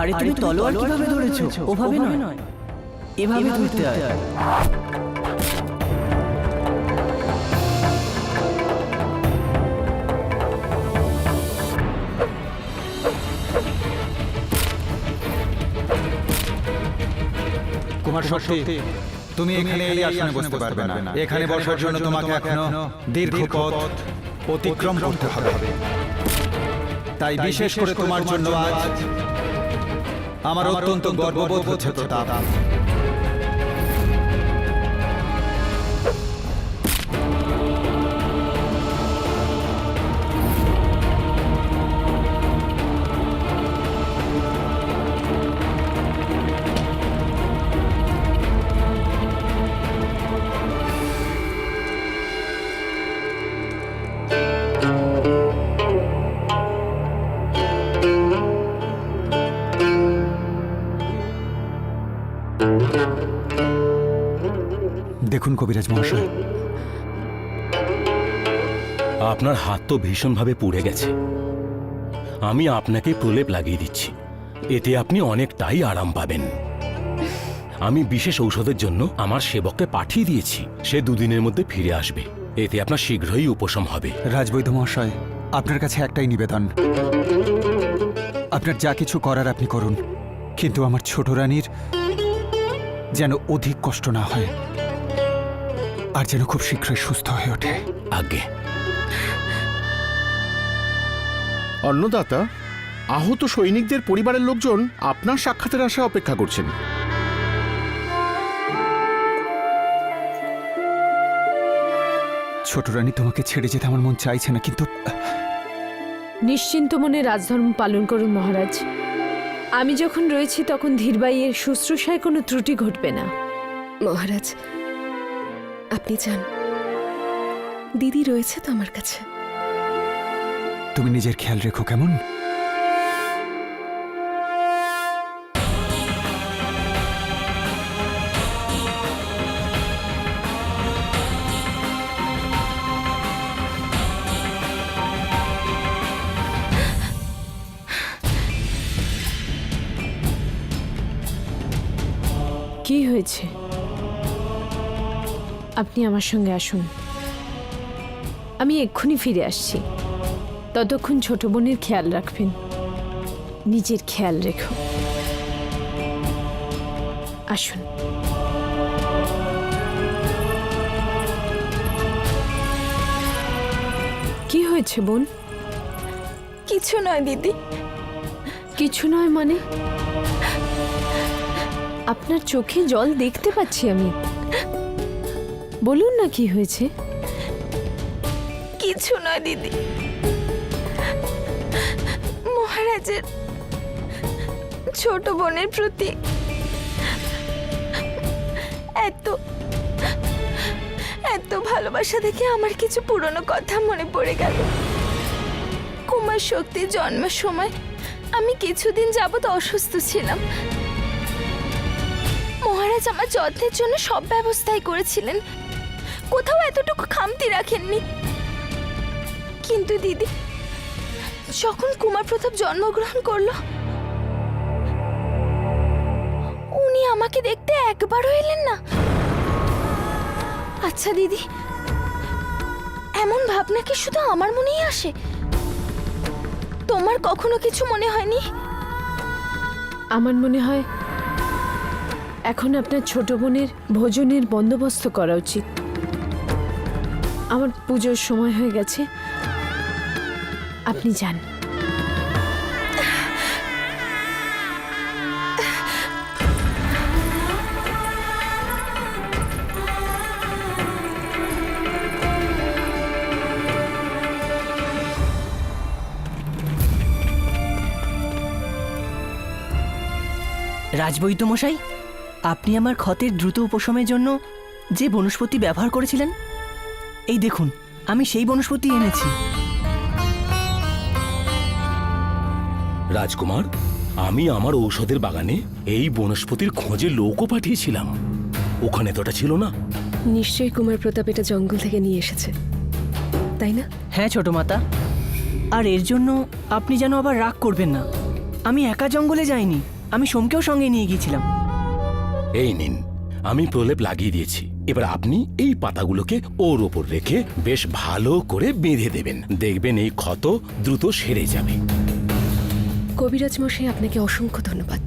আরে তুমি তলোয়ার কিভাবে ধরেছো? ওভাবে নয়, এভাবে ধরতে হয়। কুমার শক্তি, তুমি এখানে এই আসনে বসতে পারবে না। এখানে বসার জন্য তোমাকে এখনো দীর্ঘ পথ অতিক্রম করতে হবে। তাই বিশেষ করে তোমার জন্য আজ আমার অত্যন্ত গর্ববোধ হচ্ছে প্রতাপ। দেখুন কবিরাজ মহাশয়, আপনার হাত তো ভীষণভাবে পুড়ে গেছে। আমি আপনাকে প্রলেপ লাগিয়ে দিচ্ছি, এতে আপনি অনেকটাই আরাম পাবেন। আমি বিশেষ ঔষধের জন্য আমার সেবককে পাঠিয়ে দিয়েছি, সে 2 দিনের মধ্যে ফিরে আসবে। এতে আপনার শীঘ্রই উপশম হবে। রাজবৈদ্য মহাশয়, আপনার কাছে একটাই নিবেদন, আপনার যা কিছু করার আপনি করুন, কিন্তু আমার ছোট রানীর যেন অধিক কষ্ট না হয়, আর যেন খুব শীঘ্রই সুস্থ হয়ে ওঠে। আজ্ঞে। অন্নদাতা, আহত সৈনিকদের পরিবারের লোকজন আপনার সাক্ষাতের আশায় অপেক্ষা করছেন। ছোট রানী, তোমাকে ছেড়ে যেতে আমার মন চাইছে না, কিন্তু নিশ্চিন্ত মনে রাজধর্ম পালন করুন মহারাজ। আমি যখন রয়েছি তখন ধীরবাইয়ের শুশ্রূষায় কোনো ত্রুটি ঘটবে না। মহারাজ, আপনি যান, দিদি রয়েছে তো আমার কাছে। তুমি নিজের খেয়াল রেখো, কেমন? কি হয়েছে? আপনি আমার সঙ্গে আসুন, আমি এক্ষুনি ফিরে আসছি। ততক্ষণ ছোট বোনের খেয়াল রাখবেন, নিজের খেয়াল রেখো। আসুন। কি হয়েছে বোন? কিছু নয় দিদি। কিছু নয় মানে? আপনার চোখে জল দেখতে পাচ্ছি আমি। বলুন না কি হয়েছে? কিছু নয় দিদি, মহারাজের ছোট বোনের প্রতি এত এত ভালোবাসা দেখে আমার কিছু পুরনো কথা মনে পড়ে গেল। কুমার শক্তির জন্মের সময় আমি কিছুদিন যাবত অসুস্থ ছিলাম। মহারাজ আমার যত্নের জন্য সব ব্যবস্থাই করেছিলেন, কোথাও এতটুকু খামতি রাখেননি। কিন্তু দিদি, যখন কুমার প্রতাপ জন্মগ্রহণ করলো, উনি আমাকে দেখতে একবারও এলেন না। আচ্ছা দিদি, এমন ভাবনা কি শুধু আমার মনেই আসে? তোমার কখনো কিছু মনে হয়নি? আমার মনে হয় এখন আপনার ছোট বোনের ভোজনের বন্দোবস্ত করা উচিত। আমার পুজোর সময় হয়ে গেছে, আপনি যান। রাজবৈদ্য মশাই, আপনি আমার ক্ষতের দ্রুত উপশমের জন্য যে বনস্পতি ব্যবহার করেছিলেন, এই দেখুন আমি সেই বনস্পতি এনেছি। রাজকুমার, আমি আমার ঔষধের বাগানে এই বনস্পতির খোঁজে লোকও পাঠিয়েছিলাম, ওখানে তো ওটা ছিল না। নিশ্চয়ই কুমার প্রতাপ এটা জঙ্গল থেকে নিয়ে এসেছে, তাই না? হ্যাঁ ছোট মাতা, আর এর জন্য আপনি যেন আবার রাগ করবেন না। আমি একা জঙ্গলে যাইনি, আমি সোমকেও সঙ্গে নিয়ে গিয়েছিলাম। এই নিন, আমি প্রলেপ লাগিয়ে দিয়েছি। এবার আপনি এই পাতাগুলোকে ওর ওপর রেখে বেশ ভালো করে বেঁধে দেবেন। দেখবেন এই ক্ষত দ্রুত সেরে যাবে। কবিরাজ মশাই, আপনাকে অসংখ্য ধন্যবাদ।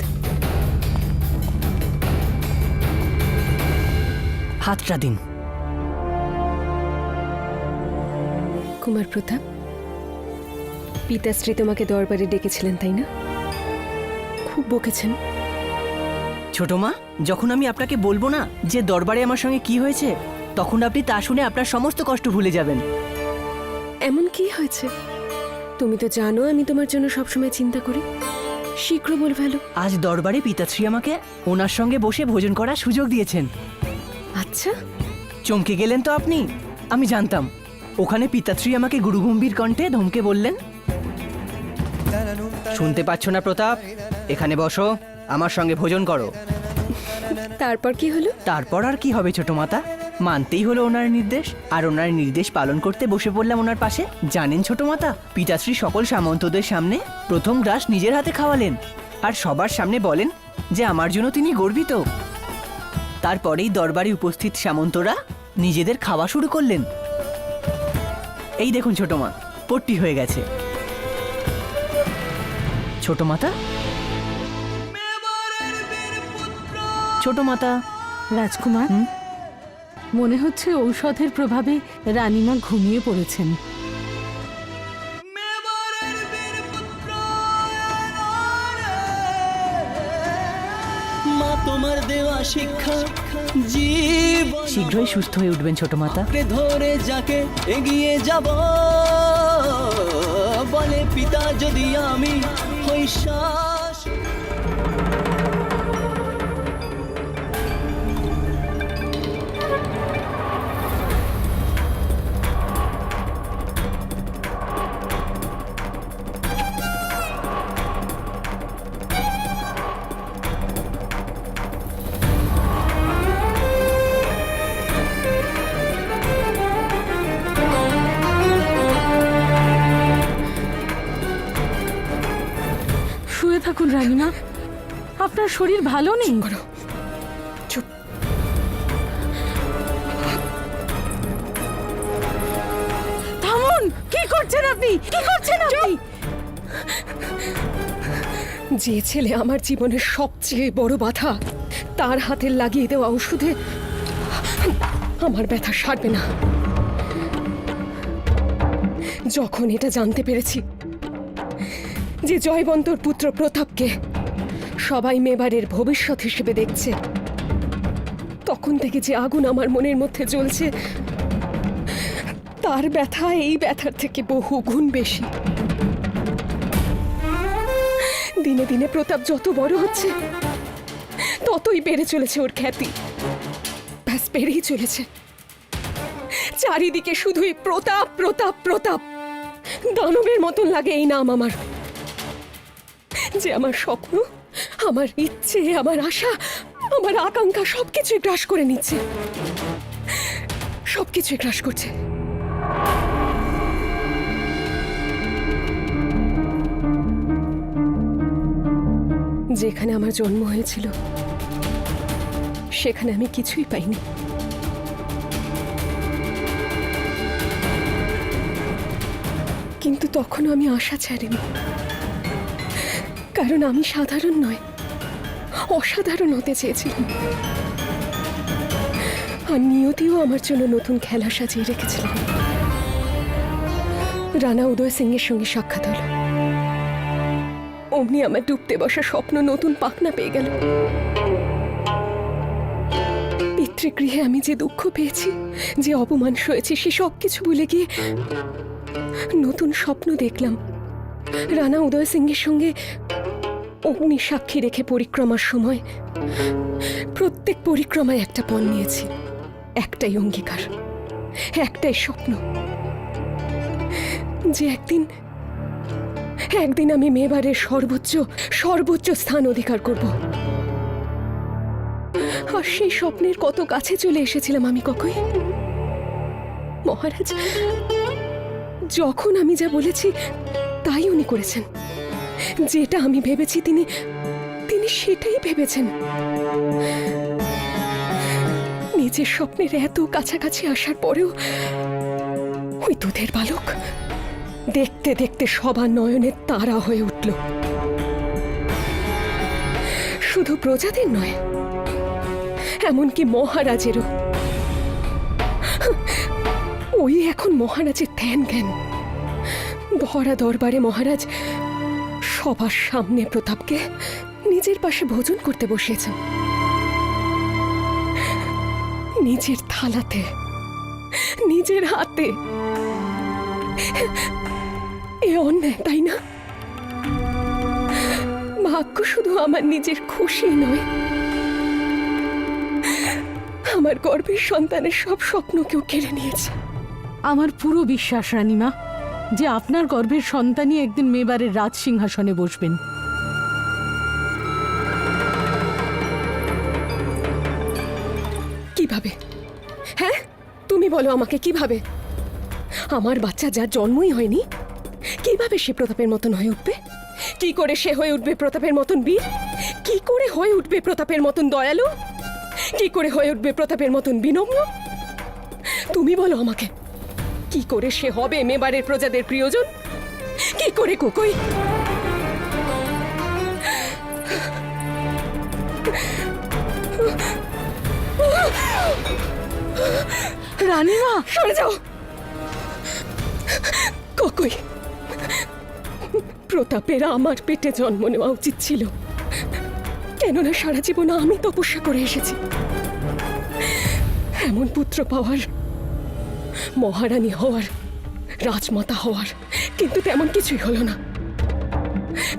হাতটা দিন। কুমার প্রতাপ, পিতাশ্রী তোমাকে দরবারে ডেকেছিলেন তাই না? খুব বকেছেন। ছোট মা, যখন আমি আপনাকে বলবো না যে দরবারে আমার সঙ্গে কি হয়েছে, তখন আপনি তা শুনে আপনার সমস্ত কষ্ট ভুলে যাবেন। এমন কি হয়েছে? তুমি তো জানো আমি তোমার জন্য সবসময় চিন্তা করি। শীঘ্র বল ফেলো। আজ দরবারে পিতাশ্রী আমাকে ওনার সঙ্গে বসে ভোজন করার সুযোগ দিয়েছেন। আচ্ছা, চমকে গেলেন তো আপনি? আমি জানতাম। ওখানে পিতাশ্রী আমাকে গুরুগম্ভীর কণ্ঠে ধমকে বললেন, শুনতে পাচ্ছ না প্রতাপ? এখানে বসো, আমার সঙ্গে ভোজন করো। তারপর কি হলো? তারপর আর কি হবে ছোট মাতা, মানতেই হলো ওনার নির্দেশ, আর ওনার নির্দেশ পালন করতে বসে পড়লাম ওনার পাশে। জানেন ছোট মাতা, পিতাশ্রী সকল সামন্তদের সামনে প্রথম গ্রাস নিজের হাতে খাওয়ালেন, আর সবার সামনে বলেন যে আমার জন্য তিনি গর্বিত। তারপরেই দরবারে উপস্থিত সামন্তরা নিজেদের খাওয়া শুরু করলেন। এই দেখুন ছোট মা, পট্টি হয়ে গেছে। ছোট মাতা, ছোট মাতা। রাজকুমার, মনে হচ্ছে ঔষধের প্রভাবে রানীমা ঘুমিয়ে পড়েছেন। মা তোমার দেওয়া শিক্ষা জীবন শীঘ্রই সুস্থ হয়ে উঠবেন ছোট মাতা। ধরে যাকে এগিয়ে যাব বলে পিতা, যদি আমি হই শ্বাস। শুয়ে থাকুন রানীমা, আপনার শরীর ভালো নেই। চুপ। থামুন, কি করছেন আপনি? কি করছেন আপনি? যে ছেলে আমার জীবনের সবচেয়ে বড় বাধা, তার হাতে লাগিয়ে দেওয়া ওষুধে আমার ব্যথা সারবে না। যখন এটা জানতে পেরেছি যে জয়বন্তর পুত্র প্রতাপকে সবাই মেবারের ভবিষ্যৎ হিসেবে দেখছে, তখন থেকে যে আগুন আমার মনের মধ্যে জ্বলছে, তার ব্যথা এই ব্যথার থেকে বহু গুণ বেশি। দিনে দিনে প্রতাপ যত বড় হচ্ছে, ততই বেড়ে চলেছে ওর খ্যাতি। ব্যাস বেড়েই চলেছে। চারিদিকে শুধুই প্রতাপ প্রতাপ প্রতাপ। দানবের মতন লাগে এই নাম আমার। যে আমার স্বপ্ন, আমার ইচ্ছে, আমার আশা, আমার আকাঙ্ক্ষা সবকিছুই গ্রাস করে নিচ্ছে, সবকিছুই গ্রাস করছে। যেখানে আমার জন্ম হয়েছিল, সেখানে আমি কিছুই পাইনি। কিন্তু তখনও আমি আশা ছাড়িনি, কারণ আমি সাধারণ নয়, অসাধারণ হতে চেয়েছিলাম। আর নিয়তিও আমার জন্য নতুন খেলা সাজিয়ে রেখেছিলেন। রানা উদয় সিং এর সঙ্গে সাক্ষাৎ হলো। অমনি আমার ডুবতে বসা স্বপ্ন নতুন পাখনা পেয়ে গেল। পিতৃগৃহে আমি যে দুঃখ পেয়েছি, যে অপমান সয়েছি, সে সব কিছু ভুলে গিয়ে নতুন স্বপ্ন দেখলাম। রানা উদয় সিং এর সঙ্গে অগ্নি সাক্ষী রেখে পরিক্রমার সময় প্রত্যেক পরিক্রমায় একটা পণ নিয়েছি, একটাই অঙ্গীকার, একটাই স্বপ্ন, যে একদিন আমি মেবারের সর্বোচ্চ স্থান অধিকার করব। আর সেই স্বপ্নের কত কাছে চলে এসেছিলাম আমি কখই। মহারাজ, যখন আমি যা বলেছি তাই উনি করেছেন। যেটা আমি ভেবেছি তিনি সেটাই ভেবেছেন? নিজের স্বপ্নের এত কাছাকাছি আসার পরেও ওই দুধের বালক দেখতে দেখতে সবার নয়নের তারা হয়ে উঠল। শুধু প্রজাদের নয়, এমনকি মহারাজেরও। ওই এখন মহারাজের ধ্যান জ্ঞান। ভরা দরবারে মহারাজ সবার সামনে প্রতাপকে নিজের পাশে ভোজন করতে বসিয়েছেন, নিজের থালাতে, নিজের হাতে। এ অন্যায়, তাই না? ভাগ্য শুধু আমার নিজের খুশি নয়, আমার গর্ভের সন্তানের সব স্বপ্নকেও কেড়ে নিয়েছে। আমার পুরো বিশ্বাস রানীমা যে আপনার গর্ভের সন্তানই একদিন মেবারের রাজ সিংহাসনে বসবেন। কিভাবে? হ্যাঁ, তুমি বলো আমাকে, কিভাবে? আমার বাচ্চা যার জন্মই হয়নি, কিভাবে সে প্রতাপের মতন হয়ে উঠবে? কি করে সে হয়ে উঠবে প্রতাপের মতন বীর? কি করে হয়ে উঠবে প্রতাপের মতন দয়ালু? কি করে হয়ে উঠবে প্রতাপের মতন বিনম্র? তুমি বলো আমাকে, কি করে সে হবে মেবারের প্রজাদের প্রিয়জন? কি করে কোকই? রানীমা, সরে যাও। কোকই, প্রতাপের আমার পেটে জন্ম নেওয়া উচিত ছিল, কেননা সারা জীবন আমি তপস্যা করে এসেছি এমন পুত্র পাওয়ার, মহারানী হওয়ার, রাজমাতা হওয়ার। কিন্তু তেমন কিছুই হলো না।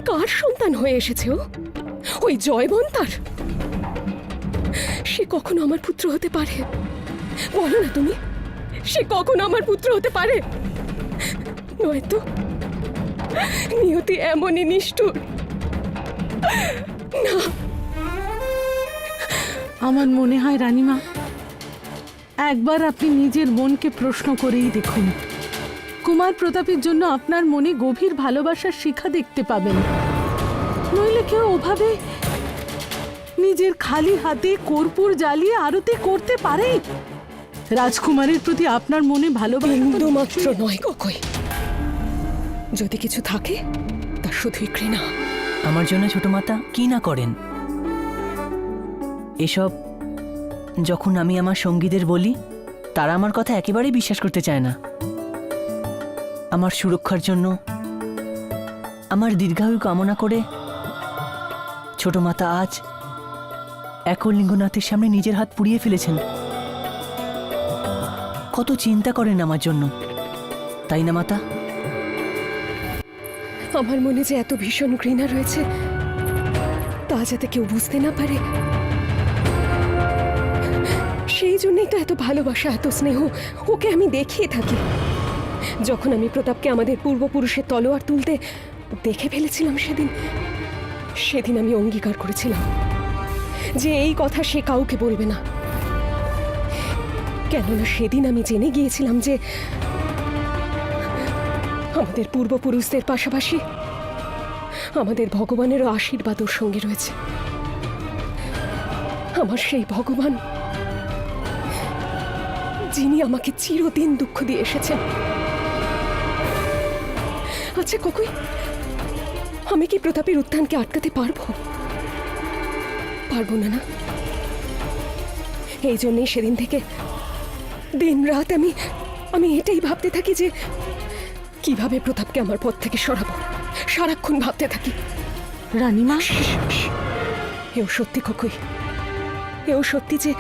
কার সন্তান হয়ে এসেছে ও? ওই জয়বন্তার? সে কখনো আমার পুত্র হতে পারে? বলো না তুমি, সে কখনো আমার পুত্র হতে পারে? নয়তো নিয়তি এমনই নিষ্ঠুর। না, আমার মনে হয় রানীমা, একবার আপনি নিজের মনকে প্রশ্ন করেই দেখুন। কুমার প্রতাপের জন্য আপনার মনে গভীর ভালোবাসার শিখা দেখতে পাবেন। নইলে কেউ ওভাবে নিজের খালি হাতে কর্পূর জ্বালিয়ে আরতি করতে পারে? রাজকুমারের প্রতি আপনার মনে ভালোবাসা বিন্দু মাত্র নয় কোকই। যদি কিছু থাকে তা শুধুই ঘৃণা। আমার জন্য ছোট মাতা কি না করেন। এসব যখন আমি আমার সঙ্গীদের বলি, তারা আমার কথা একেবারেই বিশ্বাস করতে চায় না। আমার সুরক্ষার জন্য, আমার দীর্ঘায়ু কামনা করে ছোট মাতা আজ একলিঙ্গনাথের সামনে নিজের হাত পুড়িয়ে ফেলেছেন। কত চিন্তা করেন আমার জন্য, তাই না মাতা? আমার মনে যে এত ভীষণ ঘৃণা রয়েছে তা যাতে কেউ বুঝতে না পারে, সেই জন্যই তো এত ভালোবাসা, এত স্নেহ ওকে আমি দেখিয়ে থাকি। যখন আমি প্রতাপকে আমাদের পূর্বপুরুষের তলোয়ার তুলতে দেখে ফেলেছিলাম, সেদিন আমি অঙ্গীকার করেছিলাম যে এই কথা সে কাউকে বলবে না। কেননা সেদিন আমি জেনে গিয়েছিলাম যে আমাদের পূর্বপুরুষদের পাশাপাশি আমাদের ভগবানেরও আশীর্বাদ ওর সঙ্গে রয়েছে। আমার সেই ভগবান, যিনি আমাকে চিরদিন দুঃখ দিয়ে এসেছেন। আচ্ছা কোকই, আমি কি প্রতাপের উত্থানকে আটকাতে পারবো? পারবো না, না? এই জন্যই সেদিন থেকে দিন রাত আমি এটাই ভাবতে থাকি যে কিভাবে প্রতাপকে আমার পথ থেকে সরাবো। সারাক্ষণ ভাবতে থাকি। রানীমা, এও সত্যি কোকই, এও সত্যি যে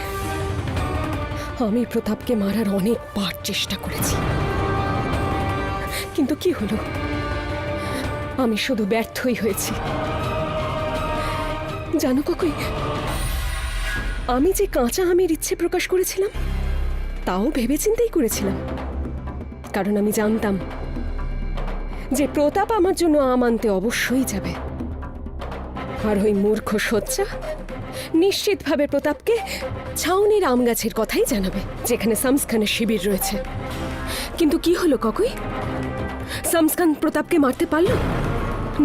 আমি প্রতাপকে মারার অনেকবার চেষ্টা করেছি, কিন্তু কি হলো, আমি শুধু ব্যর্থই হয়েছি। জানো কোকই, আমি যে কাঁচা আমের ইচ্ছে প্রকাশ করেছিলাম তাও ভেবেচিন্তেই করেছিলাম, কারণ আমি জানতাম যে প্রতাপ আমার জন্য আম আনতে অবশ্যই যাবে। আর ওই মূর্খ সোচ্চা নিশ্চিতভাবে প্রতাপকে ছাউনির আম গাছের কথাই জানাবে, যেখানে সামস্খানের শিবির রয়েছে। কিন্তু কি হলো কোকই, সামস্খান প্রতাপকে মারতে পারল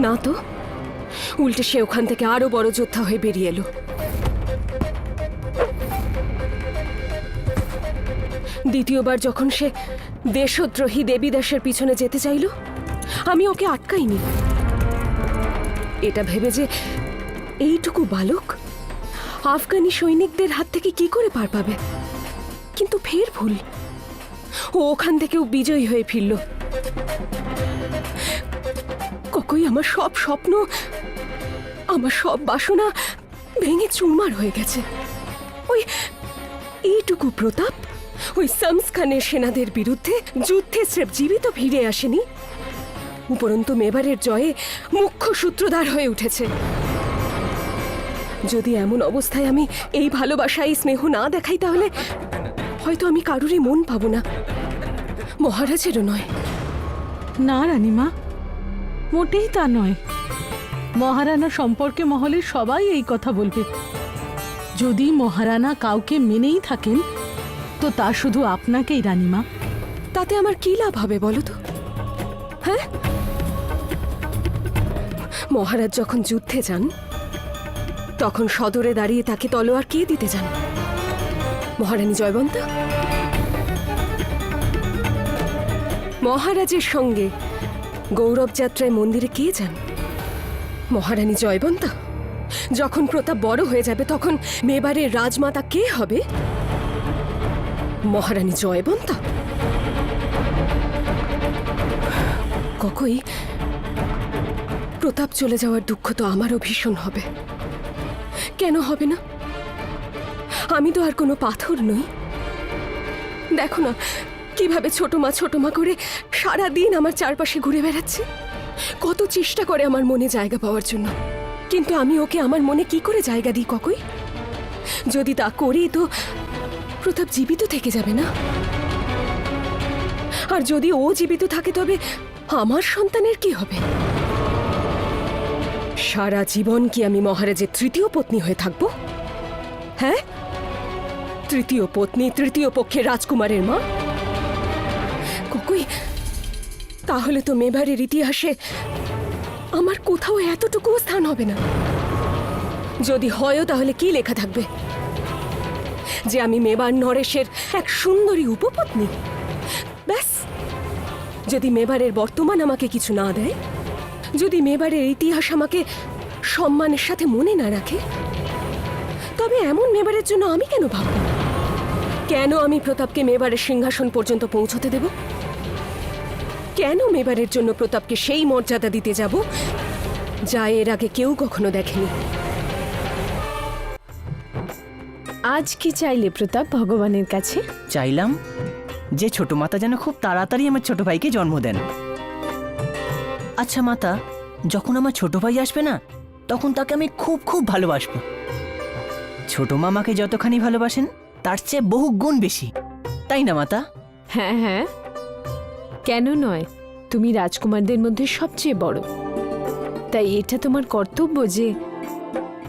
না তো। উল্টে সে ওখান থেকে আরো বড় যোদ্ধা হয়ে বেরিয়ে এলো। দ্বিতীয়বার যখন সে দেশদ্রোহী দেবীদাসের পিছনে যেতে চাইল, আমি ওকে আটকাইনি, এটা ভেবে যে এইটুকু বালক আফগানি সৈনিকদের হাত থেকে কি করে পার পাবে। কিন্তু ফের ভুল, ও ওখান থেকেও বিজয়ী হয়ে ফিরল। ককই আমার সব স্বপ্ন, আমার সব বাসনা ভেঙে চুরমার হয়ে গেছে। ওই এইটুকু প্রতাপ ওই শামস খানের সেনাদের বিরুদ্ধে যুদ্ধে স্রেফ জীবিত ফিরে আসেনি, উপরন্তু মেবারের জয়ে মুখ্য সূত্রধার হয়ে উঠেছে। যদি এমন অবস্থায় আমি এই ভালোবাসা, এই স্নেহ না দেখাই, তাহলে হয়তো আমি কারুরই মন পাবো না, মহারাজেরও নয়। না রানীমা, মোটেই তা নয়। মহারানা সম্পর্কে মহলের সবাই এই কথা বলবে। যদি মহারানা কাউকে মেনেই থাকেন তো তা শুধু আপনাকেই রানীমা। তাতে আমার কি লাভ হবে বলো তো? হ্যাঁ, মহারাজ যখন যুদ্ধে যান তখন সদরে দাঁড়িয়ে তাকে তলোয়ার কে দিতে যান? মহারানী জয়বন্তা। মহারাজের সঙ্গে গৌরব যাত্রায় মন্দিরে কে যান? মহারানী জয়বন্তা। যখন প্রতাপ বড় হয়ে যাবে তখন মেবারের রাজমাতা কে হবে? মহারানী জয়বন্তা। ককই, প্রতাপ চলে যাওয়ার দুঃখ তো আমারও ভীষণ হবে। কেন হবে না? আমি তো আর কোনো পাথর নই। দেখো না কিভাবে ছোট মা করে সারা দিন আমার চারপাশে ঘুরে বেড়াচ্ছে। কত চেষ্টা করে আমার মনে জায়গা পাওয়ার জন্য, কিন্তু আমি ওকে আমার মনে কি করে জায়গা দিই ককই? যদি তা করি তো প্রতাপ জীবিত থেকে যাবে না। আর যদি ও জীবিত থাকে তবে আমার সন্তানের কি হবে? সারা জীবন কি আমি মহারাজের তৃতীয় পত্নী হয়ে থাকব? হ্যাঁ, তৃতীয় পত্নী, তৃতীয় পক্ষের রাজকুমারের মা। ককই, তাহলে তো মেবারের ইতিহাসে আমার কোথাও এতটুকু স্থান হবে না। যদি হয়ও তাহলে কি লেখা থাকবে? যে আমি মেবার নরেশের এক সুন্দরী উপপত্নী। ব্যাস। যদি মেবারের বর্তমান আমাকে কিছু না দেয়, যদি মেবারের ইতিহাস আমাকে সম্মানের সাথে মনে না রাখে, তবে এমন মেবারের জন্য আমি কেন ভাবব? কেন আমি প্রতাপকে মেবারের সিংহাসন পর্যন্ত পৌঁছতে দেব? কেন মেবারের জন্য প্রতাপকে সেই মর্যাদা দিতে যাব যা এর আগে কেউ কখনো দেখেনি? আজ কি চাইলে প্রতাপ ভগবানের কাছে? চাইলাম যে ছোট মাতা যেন খুব তাড়াতাড়ি আমার ছোট ভাইকে জন্ম দেন। আচ্ছা মাতা, যখন আমার ছোট ভাই আসবে না, তখন তাকে আমি খুব খুব ভালোবাসবো। ছোট মামাকে যতখানি ভালোবাসেন তার চেয়ে বহু গুণ বেশি, তাই না মাতা? হ্যাঁ হ্যাঁ, কেন নয়? তুমি রাজকুমারদের মধ্যে সবচেয়ে বড়, তাই এটা তোমার কর্তব্য যে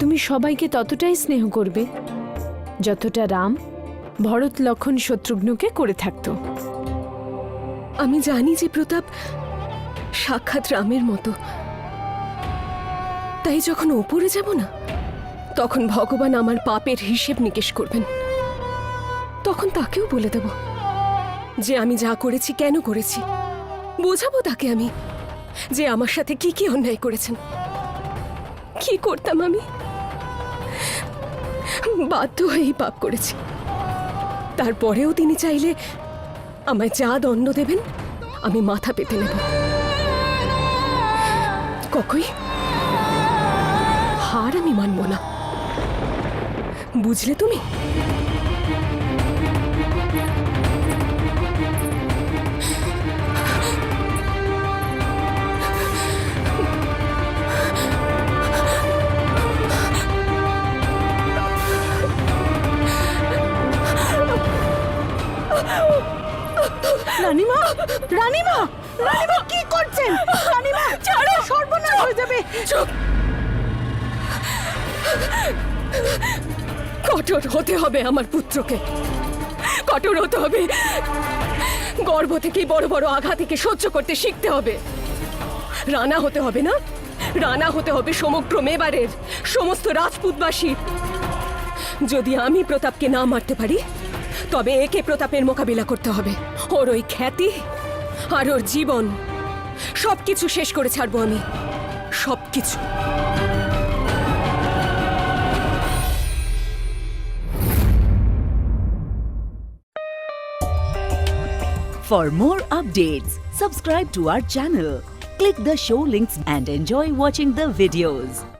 তুমি সবাইকে ততটাই স্নেহ করবে যতটা রাম ভরত লক্ষণ শত্রুঘ্নকে করে থাকতো। আমি জানি যে প্রতাপ সাক্ষাৎ রামের মতো, তাই যখন ওপরে যাব না, তখন ভগবান আমার পাপের হিসেব নিকেশ করবেন। তখন তাকেও বলে দেব যে আমি যা করেছি কেন করেছি। বোঝাবো তাকে আমি যে আমার সাথে কি কি অন্যায় করেছেন। কি করতাম আমি? বাধ্য হয়েই পাপ করেছি। তারপরেও তিনি চাইলে আমায় যা দণ্ড দেবেন আমি মাথা পেতে নেব। ককই, হার আমি মানব না, বুঝলে তুমি? রানীমা, রানীমা, রানীমা কি করছেন? রানীমা, ছাড়ো, সর্বনাশ হয়ে যাবে। চুপ! কঠোর হতে হবে আমার পুত্রকে, কঠোর হতে হবে। গর্ভ থেকে বড় বড় আঘাত থেকে সহ্য করতে শিখতে হবে। রানা হতে হবে না, রানা হতে হবে সমগ্র মেবারের, সমস্ত রাজপুতবাসীর। যদি আমি প্রতাপকে না মারতে পারি তবে একে প্রতাপের মোকাবিলা করতে হবে। ওর ওই খ্যাতি আর ওর জীবন সবকিছু শেষ করে ছাড়বো আমি, সবকিছু। For more updates, subscribe to our channel, click the show links and enjoy watching the videos.